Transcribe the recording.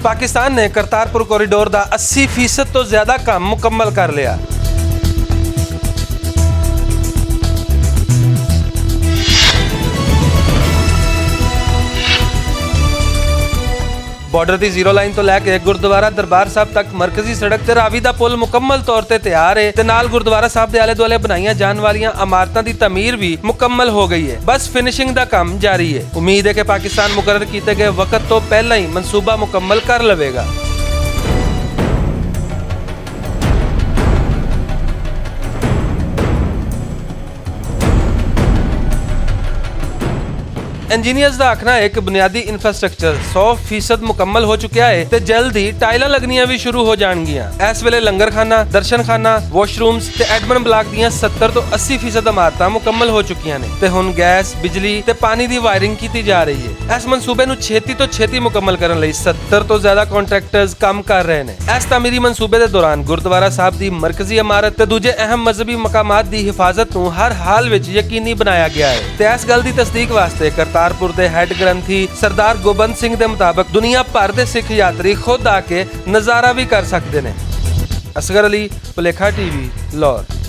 पाकिस्तान ने करतारपुर कॉरिडोर का 80% तो ज्यादा काम मुकम्मल कर लिया। बॉर्डर की जीरो लाइन तो लैके गुरुद्वारा दरबार साहब तक मरकजी सड़क ते रावी दा पुल मुकम्मल तौर ते तैयार है ते नाल गुरुद्वारा साहब दे आले दुआले बनाईयां जान वालियां इमारतां दी तमीर भी मुकम्मल हो गई है। बस फिनिशिंग दा काम जारी है। उम्मीद है कि पाकिस्तान मुकर्रर किए गए वक्त तो पहला ही मंसूबा मुकम्मल कर लवेगा। इंजीनियर्स का आखना है कि बुनियादी इंफ्रास्ट्रक्चर 100% मुकम्मल हो चुका है ते जल्द ही टाइलां लगनियां भी शुरू हो जाणगियां। इस वेले लंगर खाना, दर्शन खाना, वॉशरूम्स ते एडमिन ब्लॉक दियां 70 तो 80% इमारतां मुकम्मल हो चुकियां ने ते हुण गैस, बिजली ते पानी दी वायरिंग की जा रही है। इस मंसूबे नूं छेती तो छेती मुकम्मल करने लई 70 तो ज्यादा कॉन्ट्रैक्टर्स काम कर रहे हैं। इस तमीरी मंसूबे के दौरान गुरुद्वारा साहब की मरकजी इमारत ते दूजे अहम मजहबी मकामात की हिफाजत नूं हर हाल विच यकीनी बनाया गया है ते इस गल की तस्दीक वास्ते करतारपुर दे हेड ग्रंथी सरदार गोबंद सिंह दे मुताबिक दुनिया भर दे सिख यात्री खुद आके नज़ारा भी कर सकते हैं। असगर अली, भुलेखा टीवी, लाहौर।